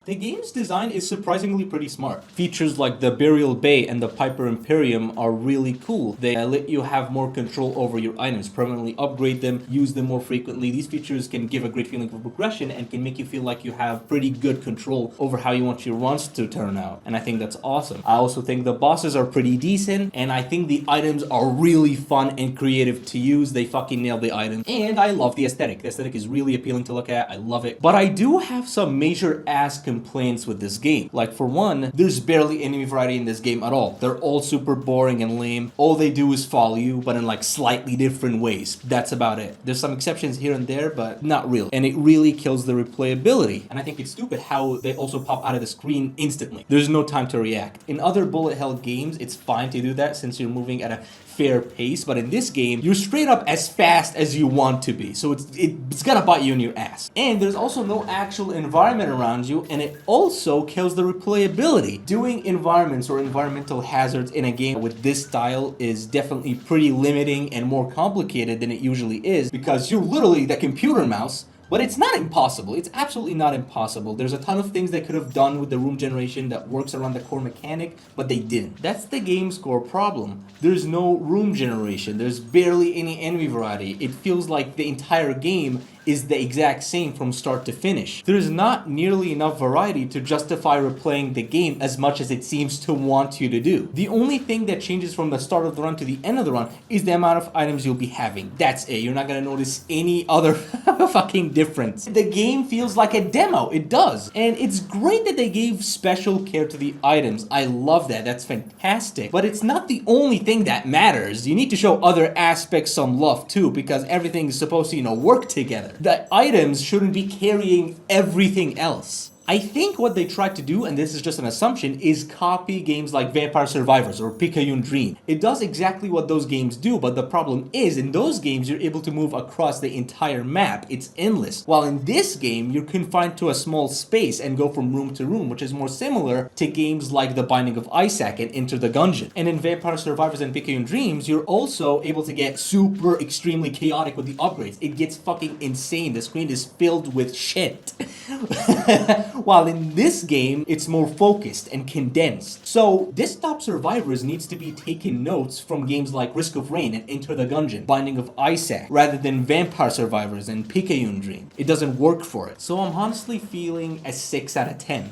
The game's design is surprisingly pretty smart. Features like the Burial Bay and the Piper Imperium are really cool. They let you have more control over your items, permanently upgrade them, use them more frequently. These features can give a great feeling of progression and can make you feel like you have pretty good control over how you want your runs to turn out. And I think that's awesome. I also think the bosses are pretty decent, and I think the items are really fun and creative to use. They fucking nailed the items. And I love the aesthetic. The aesthetic is really appealing to look at. I love it. But I do have some major ass complaints with this game. Like, for one, there's barely enemy variety in this game at all. They're all super boring and lame. All they do is follow you, but in like slightly different ways. That's about it. There's some exceptions here and there, but not really. And it really kills the replayability. And I think it's stupid how they also pop out of the screen instantly. There's no time to react. In other bullet hell games, it's fine to do that since you're moving at a fair pace, but in this game, you're straight up as fast as you want to be. So it's gonna bite you in your ass. And there's also no actual environment around you, and it also kills the replayability. Doing environments or environmental hazards in a game with this style is definitely pretty limiting and more complicated than it usually is, because you're literally the computer mouse. But it's not impossible. It's absolutely not impossible. There's a ton of things they could have done with the room generation that works around the core mechanic, but they didn't. That's the game's core problem. There's no room generation. There's barely any enemy variety. It feels like the entire game is the exact same from start to finish. There's not nearly enough variety to justify replaying the game as much as it seems to want you to do. The only thing that changes from the start of the run to the end of the run is the amount of items you'll be having. That's it. You're not gonna notice any other fucking difference. The game feels like a demo. It does. And it's great that they gave special care to the items. I love that. That's fantastic. But it's not the only thing that matters. You need to show other aspects some love too, because everything is supposed to, work together. The items shouldn't be carrying everything else. I think what they tried to do, and this is just an assumption, is copy games like Vampire Survivors or Picayune Dream. It does exactly what those games do, but the problem is, in those games, you're able to move across the entire map. It's endless. While in this game, you're confined to a small space and go from room to room, which is more similar to games like The Binding of Isaac and Enter the Gungeon. And in Vampire Survivors and Picayune Dreams, you're also able to get super extremely chaotic with the upgrades. It gets fucking insane. The screen is filled with shit. While in this game, it's more focused and condensed. So, Desktop Survivors needs to be taking notes from games like Risk of Rain and Enter the Gungeon, Binding of Isaac, rather than Vampire Survivors and Picayune Dream. It doesn't work for it. So I'm honestly feeling a 6 out of 10.